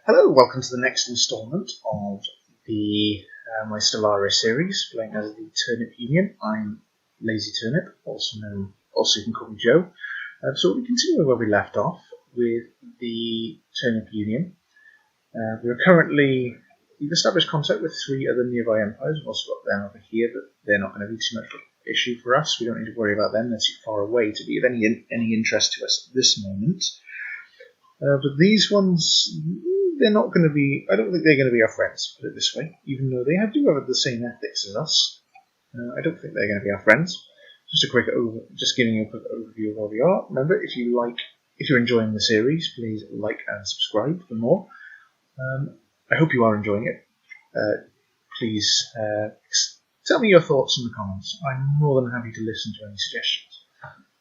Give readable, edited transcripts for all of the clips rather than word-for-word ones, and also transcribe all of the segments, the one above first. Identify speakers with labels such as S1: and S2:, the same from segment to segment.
S1: Hello, welcome to the next instalment of the my Stellaris series, playing as the Turnip Union. I'm Lazy Turnip, also you can call me Joe. So we continue where we left off with the Turnip Union. We've established contact with 3 other nearby empires. We've also got them over here, but they're not going to be too much of an issue for us. We don't need to worry about them. They're too far away to be of any interest to us at this moment. But these ones, they're not going to be. I don't think they're going to be our friends, put it this way. Even though they do have the same ethics as us, I don't think they're going to be our friends. Just giving you a quick overview of where we are. Remember, if you're enjoying the series, please like and subscribe for more. I hope you are enjoying it. Please tell me your thoughts in the comments. I'm more than happy to listen to any suggestions.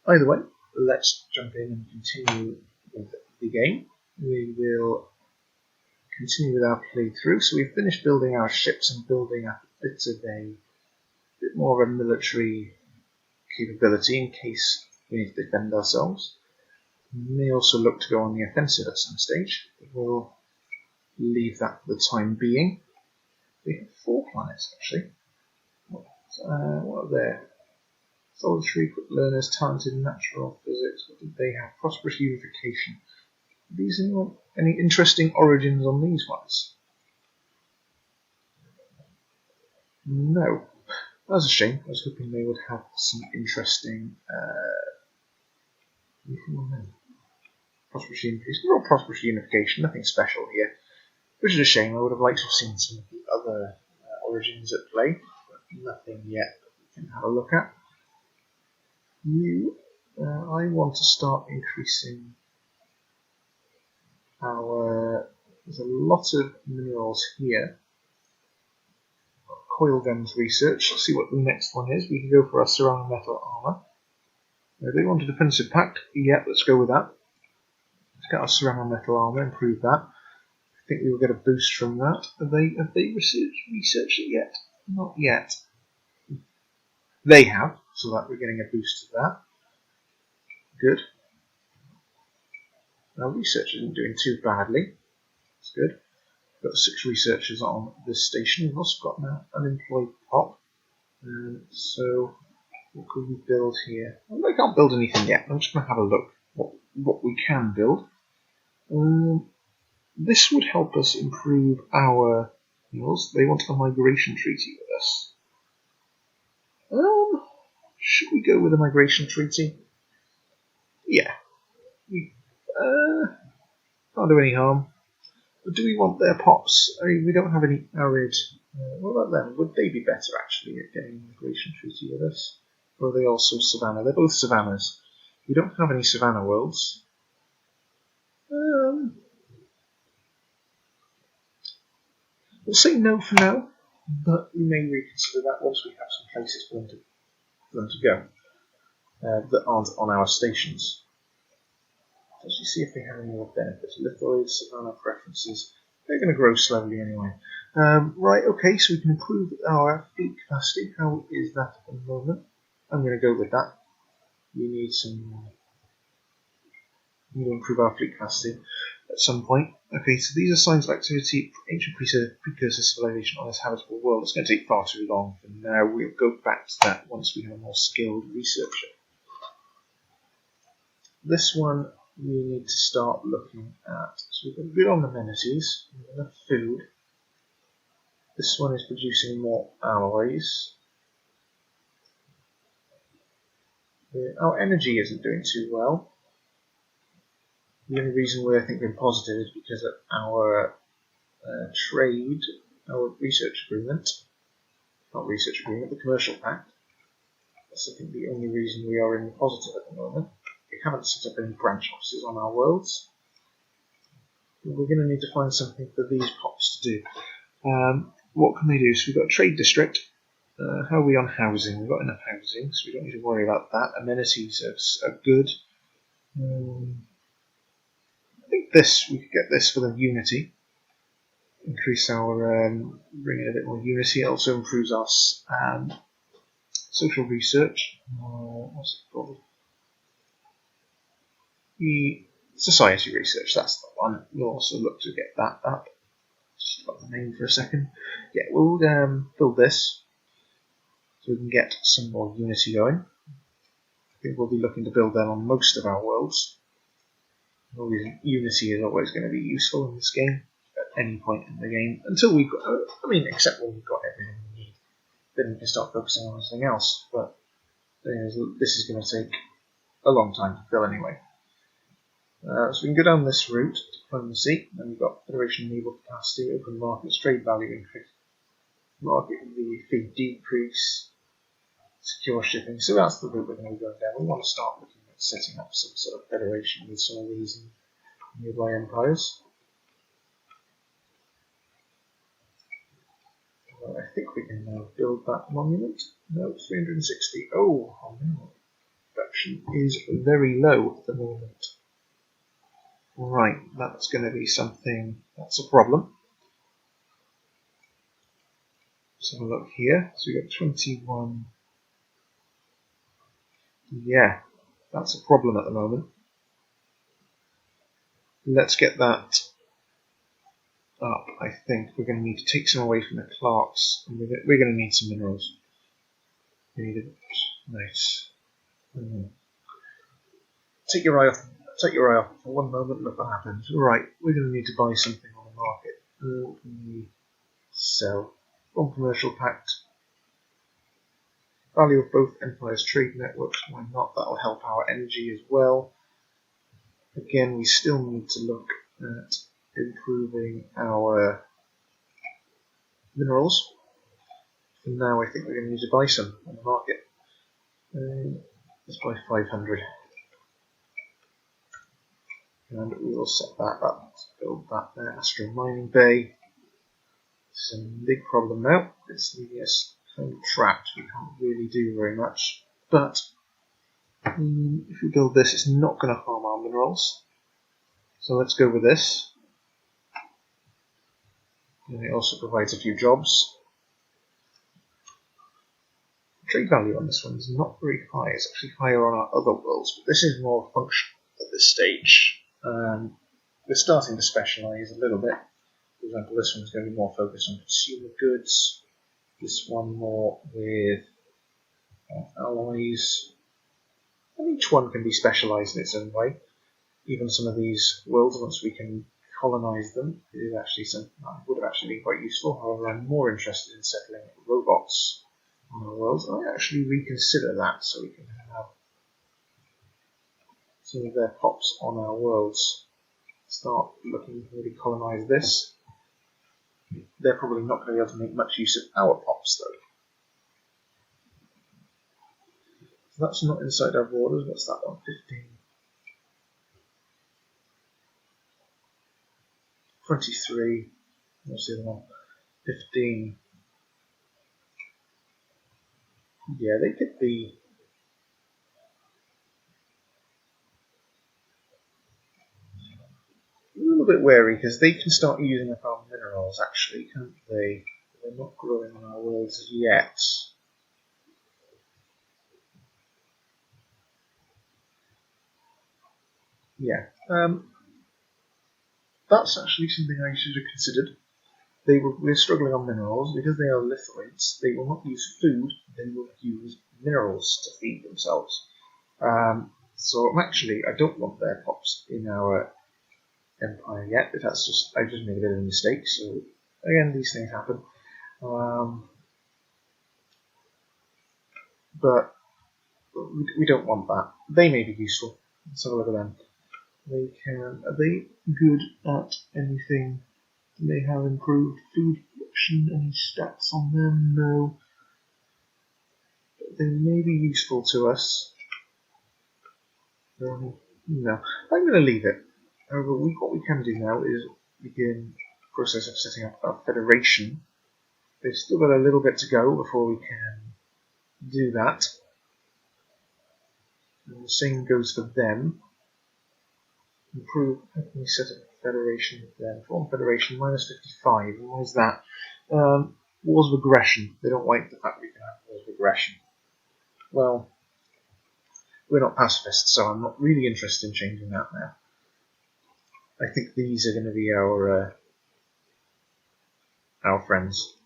S1: Either way, let's jump in and continue with the game. We will continue with our playthrough. So we've finished building our ships and building up a bit more of a military capability in case we need to defend ourselves. We may also look to go on the offensive at some stage, but we'll leave that for the time being. We have 4 planets actually. What are there? Solitary, quick learners, talented, natural physics. What did they have? Prosperous unification. Any interesting origins on these ones? No. That's a shame. I was hoping they would have some interesting anything on them. Prosperous unification. They're all prosperous unification, nothing special here. Which is a shame. I would have liked to have seen some of the other origins at play, but nothing yet that we can have a look at. I want to start increasing there's a lot of minerals here. Coil guns research. Let's see what the next one is. We can go for our ceramic metal armor. They want a defensive pact. Yeah, let's go with that. Let's get our ceramic metal armor, improve that. I think we will get a boost from that. Have they researched it yet? Not yet. They have, so that we're getting a boost to that. Good. Now research isn't doing too badly. That's good. We've got 6 researchers on this station. We've also got an unemployed pop. So what could we build here? Well, I can't build anything yet. I'm just going to have a look what we can build. This would help us improve our meals. They want a migration treaty with us. Should we go with a migration treaty? Yeah. We can't do any harm. But do we want their pops? I mean, we don't have any arid. What about them? Would they be better actually at getting a migration treaty with us? Or are they also savannah? They're both savannas. We don't have any savannah worlds. We'll say no for now, but we may reconsider that once we have some places for them to go that aren't on our stations. Let's just see if they have any more benefits. Lithoids, savannah preferences. They're going to grow slowly anyway. Right, okay, so we can improve our fleet capacity. How is that at the moment? I'm going to go with that. We need to improve our fleet capacity at some point. Okay, so these are signs of activity, ancient precursor civilization on this habitable world. It's going to take far too long for now. We'll go back to that once we have a more skilled researcher. This one we need to start looking at. So we've got good on amenities, we've got enough food. This one is producing more alloys. Our energy isn't doing too well. The only reason I think we're positive is because of our the commercial pact. That's I think the only reason we are in the positive at the moment. We haven't set up any branch offices on our worlds. But we're going to need to find something for these pops to do. What can they do? So we've got a trade district. How are we on housing? We've got enough housing, so we don't need to worry about that. Amenities are good. I think we could get this for the unity. Increase our, bring in a bit more unity. It also improves our social research. What's it called? Society research, that's the one. We'll also look to get that up. Just got the name for a second. Yeah, we'll build this so we can get some more Unity going. I think we'll be looking to build them on most of our worlds. Unity is always going to be useful in this game at any point in the game until we've got, I mean, except when we've got everything we need. Then we can start focusing on something else. But this is going to take a long time to fill anyway. So we can go down this route, diplomacy, and we've got Federation naval capacity, open markets, trade value increase, market fee decrease, secure shipping. So that's the route we're going to be going down. We want to start looking at setting up some sort of federation with some of these nearby empires. Well, I think we can now build that monument. No, 360. Oh, no. Production is very low at the moment. Right, that's going to be something, that's a problem. Let's have a look here. So we've got 21. Yeah, that's a problem at the moment. Let's get that up. I think we're going to need to take some away from the Clarks, and we're going to need some minerals. We need it. Nice. Take your eye off for one moment and look what happens. Right, we're going to need to buy something on the market. What can we sell? On commercial pact. Value of both empires' trade networks. Why not? That'll help our energy as well. Again, we still need to look at improving our minerals. For now, I think we're going to need to buy some on the market. Let's buy 500. And we will set that up. Let's build that there. Astro Mining Bay. It's a big problem now. It's leaving us kind of trapped. We can't really do very much. But if we build this, it's not going to harm our minerals. So let's go with this. And it also provides a few jobs. Trade value on this one is not very high. It's actually higher on our other worlds, but this is more functional at this stage. We're starting to specialise a little bit. For example, this one's going to be more focused on consumer goods. This one more with alloys. And each one can be specialised in its own way. Even some of these worlds, once we can colonise them, it is actually something that would have actually been quite useful. However, I'm more interested in settling robots on our worlds. I might actually reconsider that so we can have some of their pops on our worlds. Start looking to really colonise this. They're probably not going to be able to make much use of our pops though. So that's not inside our borders. What's that one? 15. 23. What's the other one? 15. Yeah, they could be. A little bit wary because they can start using up our minerals actually, can't they? They're not growing on our worlds yet. Yeah. That's actually something I should have considered. We're struggling on minerals because they are lithoids. They will not use food, they will use minerals to feed themselves. So actually, I don't want their pops in our empire yet. But that's just I just made a bit of a mistake. So again, these things happen. But we don't want that. They may be useful. Let's have a look at them. Are they good at anything? Do they have improved food production? Any stats on them? No. But they may be useful to us. No. I'm going to leave it. However, what we can do now is begin the process of setting up a federation. They've still got a little bit to go before we can do that. And the same goes for them. Improve, how can we set up a federation with them? Form federation, minus 55. And why is that? Wars of aggression. They don't like the fact we can have wars of aggression. Well, we're not pacifists, so I'm not really interested in changing that now. I think these are going to be our friends.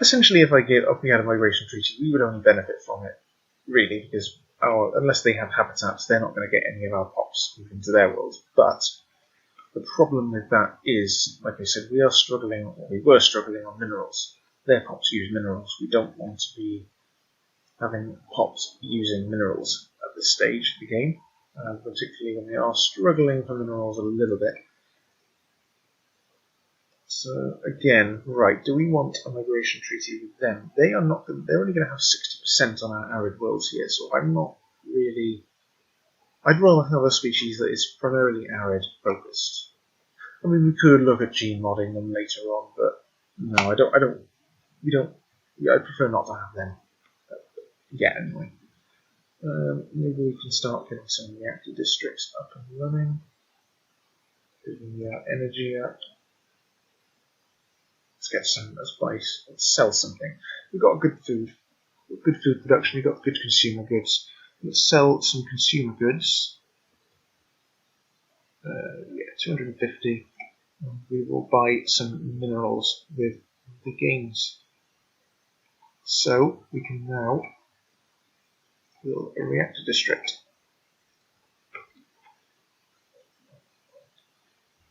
S1: Essentially, if we had a migration treaty, we would only benefit from it, really, because unless they have habitats, they're not going to get any of our pops into their world. But the problem with that is, like I said, we were struggling on minerals. Their pops use minerals. We don't want to be having pops using minerals at this stage of the game, particularly when they are struggling for minerals a little bit. So again, right, do we want a migration treaty with them? They're only going to have 60% on our arid worlds here, so I'm not really... I'd rather have a species that is primarily arid focused. I mean, we could look at gene modding them later on, but no, I prefer not to have them yet anyway. Maybe we can start getting some reactor districts up and running, building our energy up. Let's get some advice. Let's sell something. We've got good food. We've got good food production. We've got good consumer goods. Let's sell some consumer goods. 250. And we will buy some minerals with the gains. So we can now build a reactor district.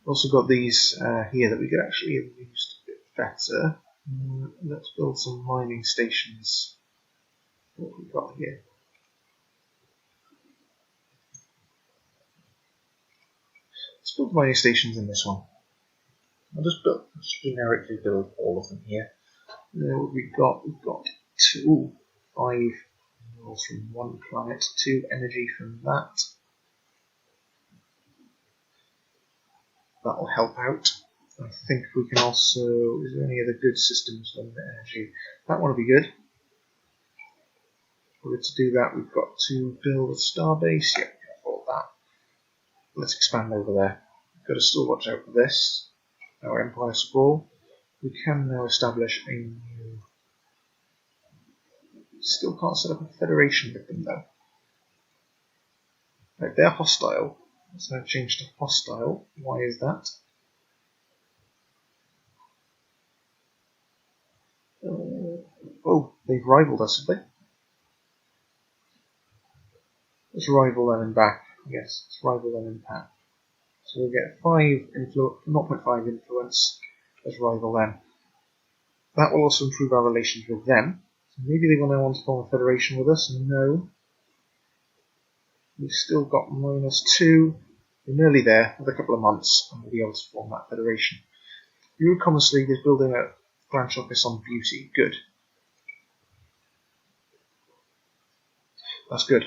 S1: We've also got these here that we could actually have used a bit better. Let's build some mining stations. What have we got here? Let's build mining stations in this one. I'll just generically build all of them here. What we've got 5 minerals from one planet, 2 energy from that. That will help out. I think we can also... Is there any other good systems on the energy? That one will be good. In order to do that, we've got to build a starbase. Yeah, we can afford that. Let's expand over there. We've got to still watch out for this. Our Empire Sprawl. We can now establish a new... Still can't set up a federation with them though. Right, they're hostile. Let's now change to hostile. Why is that? Oh, they've rivaled us, have they? Let's rival them in back. Yes, let's rival them in pack. So we'll get 0.5 influence as rival them. That will also improve our relations with them. So maybe they will now want to form a federation with us. No. We've still got -2. We're nearly there. Another couple of months and we'll be able to form that federation. Eurocommerce League is building a branch office on beauty. Good. That's good.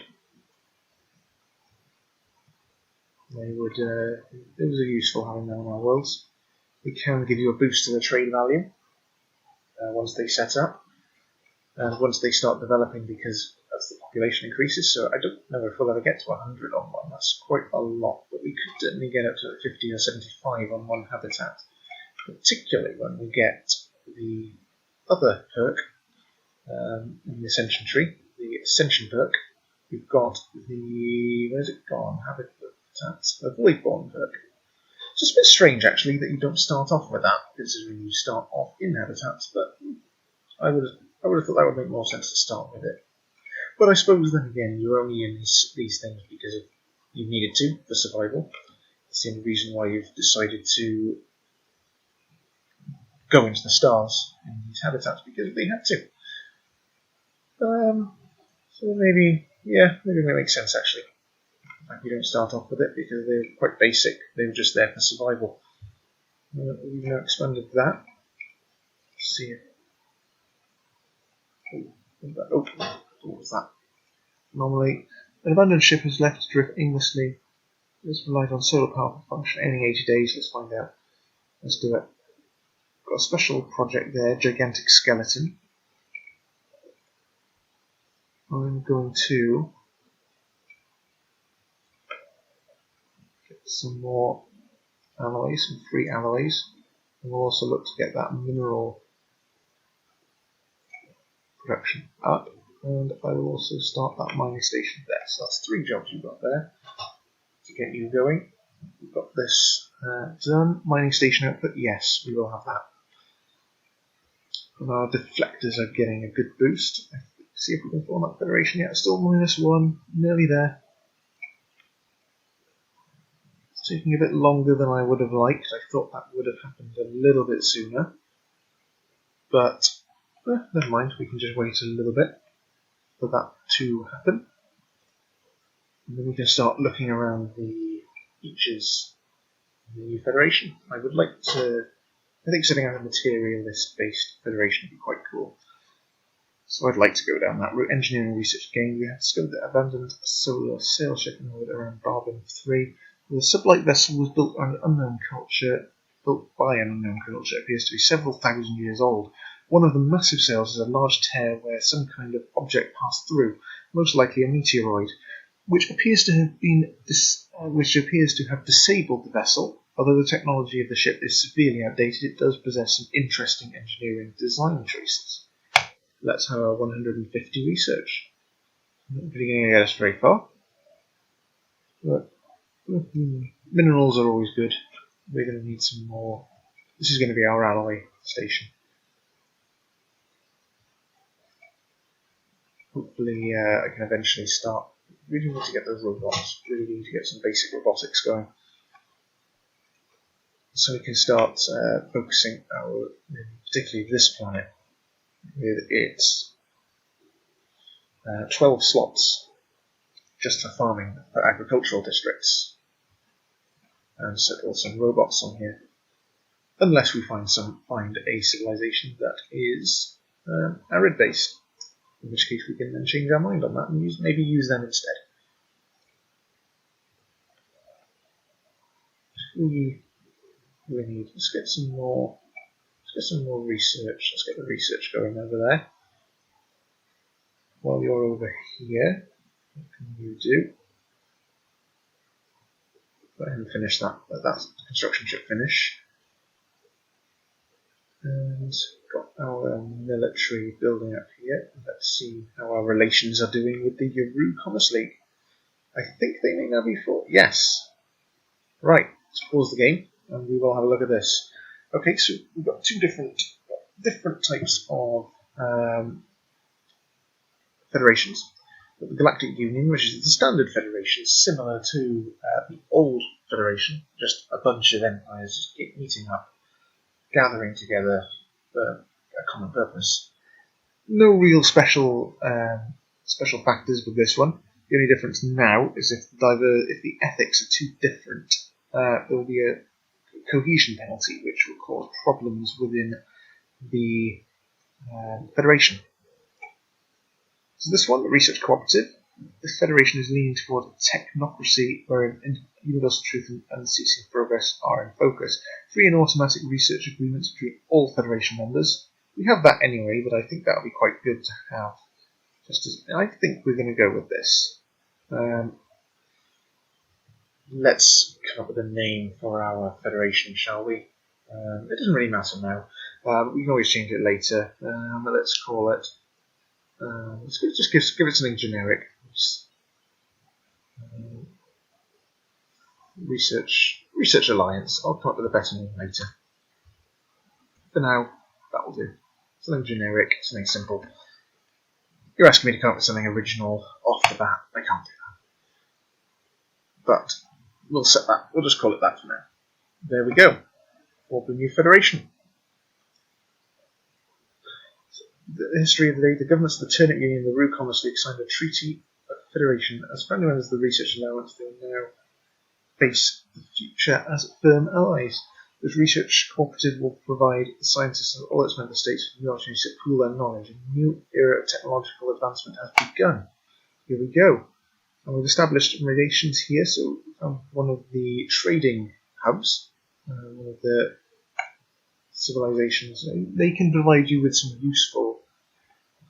S1: Those are useful having them in our worlds. They can give you a boost to the trade value once they set up and once they start developing, because as the population increases. So I don't know if we'll ever get to 100 on one. That's quite a lot, but we could certainly get up to 50 or 75 on one habitat, particularly when we get the other perk in the Ascension tree, the Ascension perk. We've got the... where's it gone? Habitats, the Voidborn perk. So it's a bit strange actually that you don't start off with that, considering you start off in habitats, but I would have thought that would make more sense to start with it. But I suppose then again, you're only in these things because you needed to for survival. It's the only reason why you've decided to go into the stars in these habitats, because they had to. So maybe it makes sense actually. Like you don't start off with it because they're quite basic. They were just there for survival. We've now expanded that. Let's see it. What was that? Normally, an abandoned ship is left to drift aimlessly. It's relied on solar power for functioning 80 days. Let's find out. Let's do it. Got a special project there, Gigantic Skeleton. I'm going to get some more alloys, some free alloys, and we'll also look to get that mineral production up, and I will also start that mining station there. So that's 3 jobs we've got there. To get you going. We've got this done. Mining station output, yes, we will have that. And our deflectors are getting a good boost. Let's see if we can form that Federation yet. Still -1, nearly there. It's taking a bit longer than I would have liked. I thought that would have happened a little bit sooner. But never mind, we can just wait a little bit for that to happen. And then we can start looking around the beaches in the new Federation. I think setting up a materialist-based Federation would be quite cool. So I'd like to go down that route. Engineering research again. We have discovered that abandoned solar sail ship in orbit around Barbin 3. The sublight vessel was built by an unknown culture, appears to be several thousand years old. One of the massive sails is a large tear where some kind of object passed through, most likely a meteoroid, which appears to have disabled the vessel. Although the technology of the ship is severely outdated, it does possess some interesting engineering design traces. Let's have our 150 research. Not really going to get us very far, but minerals are always good. We're going to need some more. This is going to be our alloy station. Hopefully I can eventually start. Really need to get those robots. Really need to get some basic robotics going. So we can start focusing particularly this planet, with its 12 slots just for farming, for agricultural districts, and settle some robots on here. Unless we find a civilization that is arid based, in which case we can then change our mind on that and maybe use them instead. Let's get some more research. Let's get the research going over there. While you're over here, what can you do? Go ahead and finish that. Let that construction ship finish. And got our military building up here. Let's see how our relations are doing with the Yaru Commerce League. I think they may now be full. Yes. Right. Let's pause the game and we will have a look at this. Okay, so we've got two different types of federations. The Galactic Union, which is the standard federation, similar to the old federation, just a bunch of empires just meeting up, gathering together for a common purpose. No real special factors with this one. The only difference now is if the ethics are too different, there will be a cohesion penalty, which will cause problems within the Federation. So this one, the Research Cooperative, this Federation is leaning toward technocracy, where universal truth and unceasing progress are in focus. Free and automatic research agreements between all Federation members. We have that anyway, but I think that would be quite good to have. I think we're going to go with this. Let's come up with a name for our Federation, shall we? It doesn't really matter now. We can always change it later. But let's call it. Let's just give it something generic. Research Alliance. I'll come up with a better name later. For now, that will do. Something generic, something simple. You're asking me to come up with something original off the bat. I can't do that. But we'll set that. We'll just call it that for now. There we go. For the new Federation. The history of the day. The governments of the Turnip Union and the Rue Commerce League signed a treaty of federation. As friendly members of the Research Allowance, they will now face the future as firm allies. This research cooperative will provide the scientists of all its member states with new opportunities to pool their knowledge. A new era of technological advancement has begun. Here we go. And we've established relations here, so one of the trading hubs, one of the civilizations, they can provide you with some useful.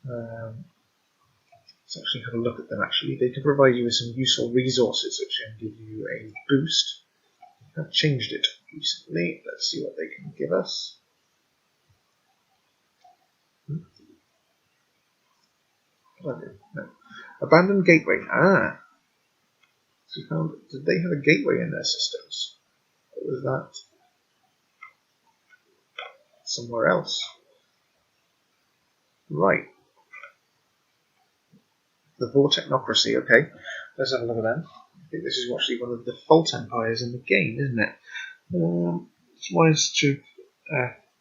S1: Let's actually have a look at them. Actually, they can provide you with some useful resources, which can give you a boost. I've changed it recently. Let's see what they can give us. What did I do? No. Abandoned gateway. Did they have a gateway in their systems? Or was that somewhere else? Right. The Vortechnocracy, okay. Let's have a look at them. I think this is actually one of the default empires in the game, isn't it? Wise to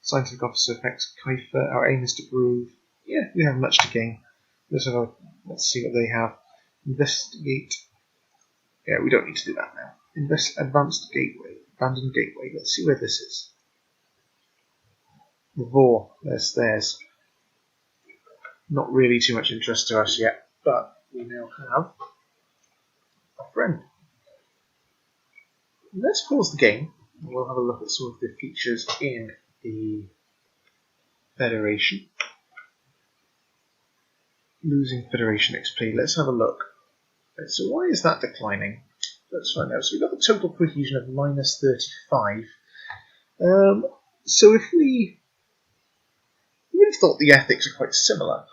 S1: Scientific Officer Pex Kiefer. Our aim is to prove. Yeah, we have much to gain. Let's see what they have. Investigate. Yeah, we don't need to do that now. Advanced gateway. Abandoned gateway. Let's see where this is. The Vor. There's theirs. Not really too much interest to us yet, but we now have a friend. Let's pause the game and we'll have a look at some of the features in the Federation. Losing Federation XP. Let's have a look. Right, so why is that declining? Let's find out. So we've got the total cohesion of minus 35. So if we would have thought the ethics are quite similar.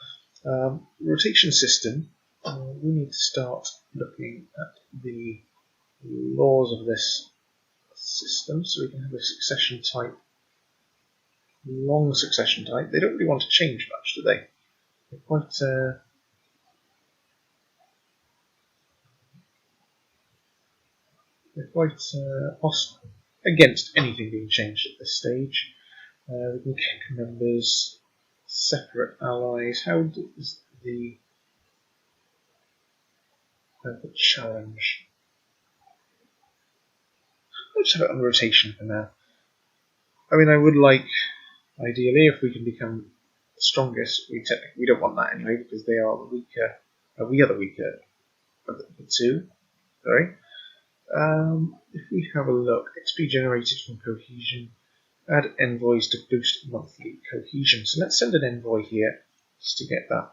S1: Rotation system. We need to start looking at the laws of this system, so we can have a succession type, long succession type. They don't really want to change much, do they? They're quite hostile against anything being changed at this stage. We can kick members, separate allies. How does the challenge? Let's have it on rotation for now. I mean, I would like, ideally, if we can become the strongest. We don't want that anyway because they are the weaker. We are the weaker of the two. Sorry. If we have a look, XP generated from cohesion. Add envoys to boost monthly cohesion. So let's send an envoy here just to get that.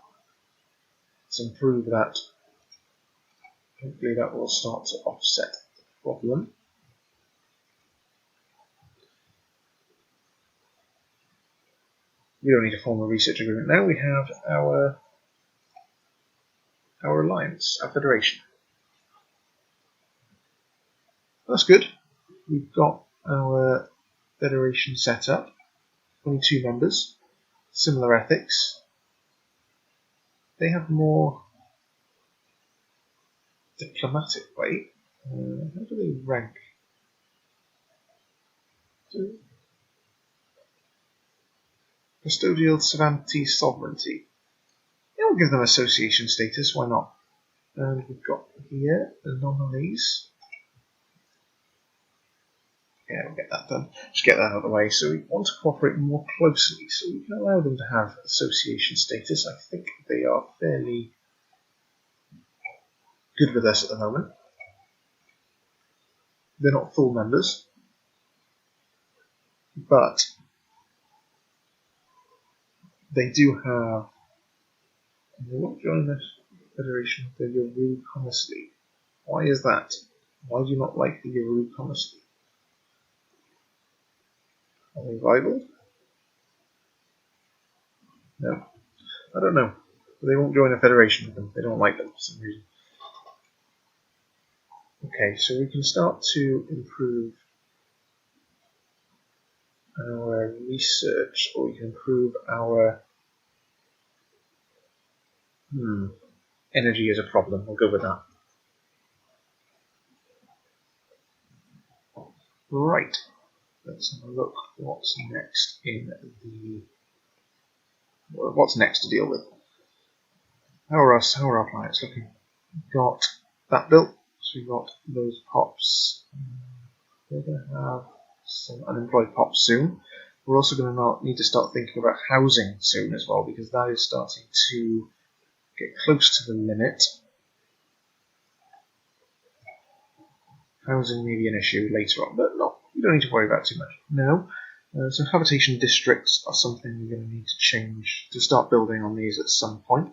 S1: Let's improve that. Hopefully that will start to offset the problem. We don't need to form a research agreement now. We have our alliance, our federation. That's good. We've got our federation set up. 22 members. Similar ethics. They have more diplomatic weight. How do they rank? Custodial sovereignty. Yeah, we'll give them association status, why not? And we've got here anomalies. Yeah, we'll get that done. Just get that out of the way. So we want to cooperate more closely, so we can allow them to have association status. I think they are fairly good with us at the moment. They're not full members, but they do have. They won't join the Federation of the Yaru Commerce League. Why is that? Why do you not like the Yaru Commerce League? Are they rival? No. I don't know. But they won't join a federation with them. They don't like them for some reason. Okay, so we can start to improve our research, or we can improve our energy is a problem. We'll go with that. Right. Let's have a look. What's next in the? What's next to deal with? How are our planets looking? We've got that built. So we've got those pops. We're going to have some unemployed pops soon. We're also going to need to start thinking about housing soon as well, because that is starting to get close to the limit. Housing may be an issue later on, but no, you don't need to worry about it too much now. So habitation districts are something we're going to need to change to start building on these at some point.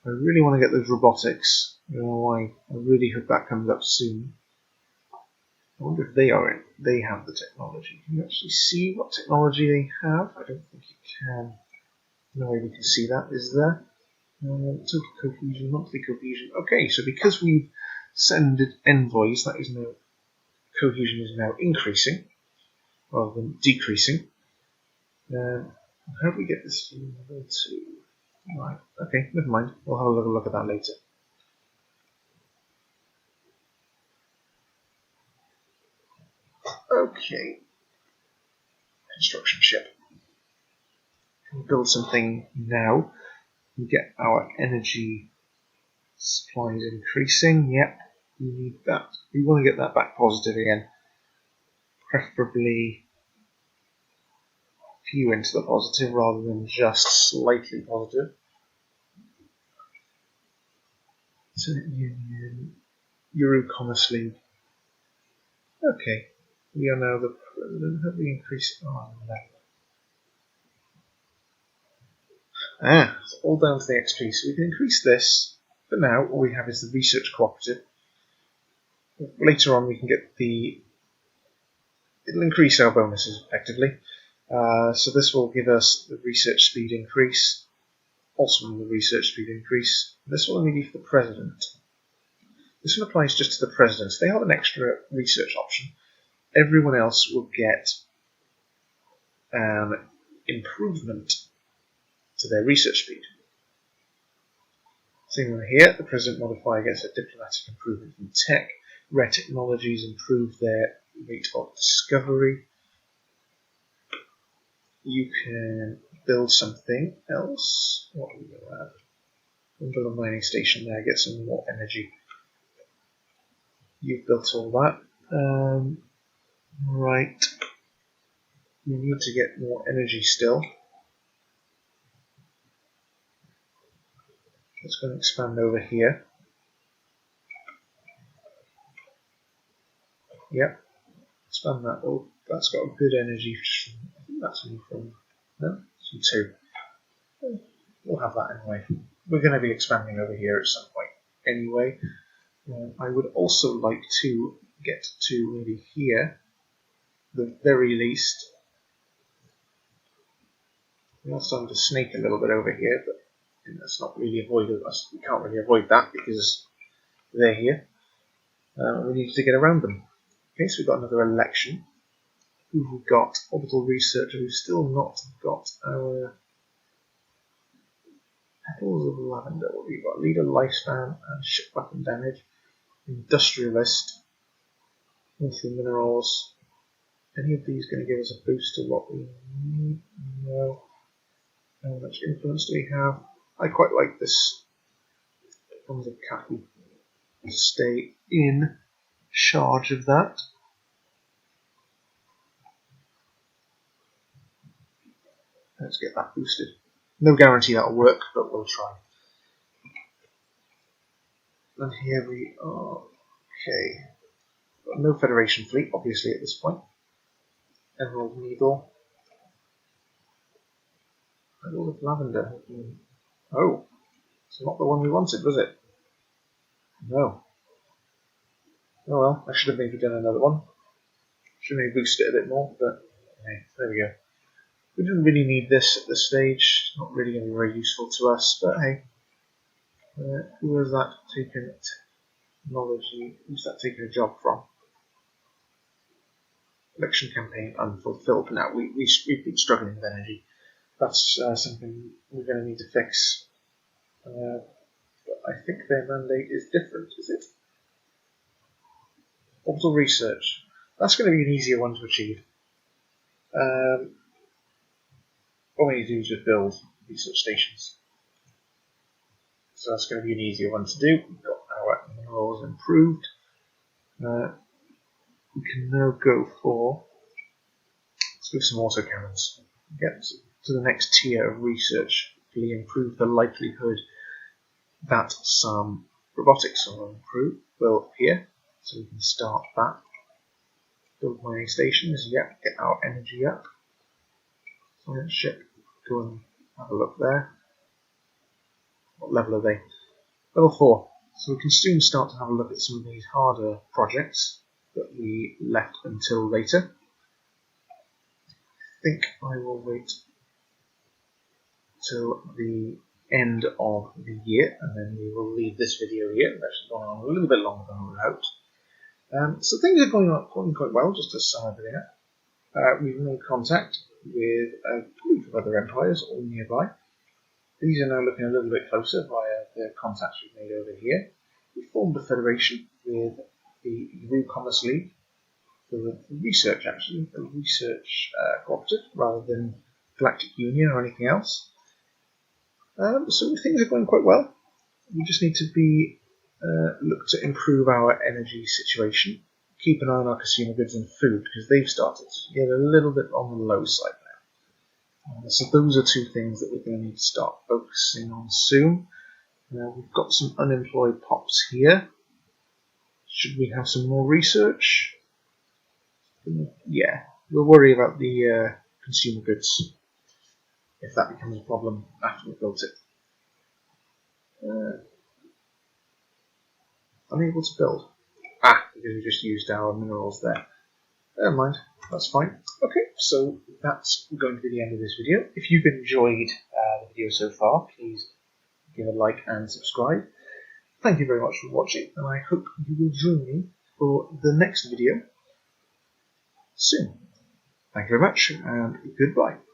S1: I really want to get those robotics. I don't know why. I really hope that comes up soon. I wonder if they have the technology. Can you actually see what technology they have? I don't think you can. No way we can see that, is there? Total cohesion, monthly cohesion. Okay, so because we've Send envoys. That is now, cohesion is now increasing rather than decreasing. How do we get this to level 2? Right, okay, never mind. We'll have a little look at that later. Okay. Construction ship. Can we build something now and get our energy supplies increasing? Yep, we need that. We want to get that back positive again. Preferably few into the positive rather than just slightly positive. Turnip Union, Euro-Commerce League. Okay, we are now the president. Have we increased? Oh, no. It's all down to the XP, so we can increase this. But now all we have is the research cooperative. Later on we can get it'll increase our bonuses effectively. So this will give us the research speed increase, also the research speed increase. This will only be for the president. This one applies just to the presidents. They have an extra research option. Everyone else will get an improvement to their research speed. Same one here, the president modifier gets a diplomatic improvement in tech. Rare technologies improve their rate of discovery. You can build something else. What are we going to add? We'll build a mining station there, get some more energy. You've built all that. Right. We need to get more energy still. Let's go and expand over here. Yep. Expand that. Oh, that's got a good energy. I think that's only from. No, it's from 2. We'll have that anyway. We're going to be expanding over here at some point anyway. I would also like to get to maybe here, the very least. We are starting to snake a little bit over here, but that's not really avoided. We can't really avoid that because they're here. We need to get around them. Okay, so we've got another election. Who have we got? Orbital Researcher, who's still not got our Petals of Lavender. What have we got? Leader, Lifespan, and Ship Weapon Damage. Industrialist, Lithium Minerals. Any of these going to give us a boost to what we need? No. How much influence do we have? I quite like this Bonds of Kathy to stay in charge of that. Let's get that boosted. No guarantee that'll work, but we'll try. And here we are. Okay. Got no Federation fleet, obviously, at this point. Emerald Needle. Petals of Lavender. Oh, it's not the one we wanted, was it? No. Oh well, I should have maybe done another one. Should have maybe boosted it a bit more, but hey, there we go. We didn't really need this at this stage. Not really going to be very useful to us, but hey. Who has that taken technology? Who's that taken a job from? Election campaign unfulfilled. Now, we've been struggling with energy. That's something we're going to need to fix. But I think their mandate is different, is it? Orbital Research. That's going to be an easier one to achieve. All we need to do is just build research stations. So that's going to be an easier one to do. We've got our minerals improved. We can now go for, let's go some autocannons. Get to the next tier of research. Hopefully improve the likelihood that some robotics will appear. So we can start that. Build mining stations, yep, get our energy up. Science ship, go and have a look there. What level are they? Level 4. So we can soon start to have a look at some of these harder projects that we left until later. I think I will wait till the end of the year, and then we will leave this video here. It's actually gone on a little bit longer than we hoped. So things are going quite well, just to sum everything up. We've made contact with a group of other empires all nearby. These are now looking a little bit closer via the contacts we've made over here. We formed a federation with the EU Commerce League for the research, actually, a research cooperative rather than Galactic Union or anything else. So things are going quite well. We just need to look to improve our energy situation. Keep an eye on our consumer goods and food, because they've started to get a little bit on the low side now. So those are two things that we're going to need to start focusing on soon. We've got some unemployed pops here. Should we have some more research? Yeah, we'll worry about the consumer goods if that becomes a problem after we've built it. Unable to build. Because we just used our minerals there. Never mind, that's fine. Okay, so that's going to be the end of this video. If you've enjoyed the video so far, please give a like and subscribe. Thank you very much for watching, and I hope you will join me for the next video soon. Thank you very much, and goodbye.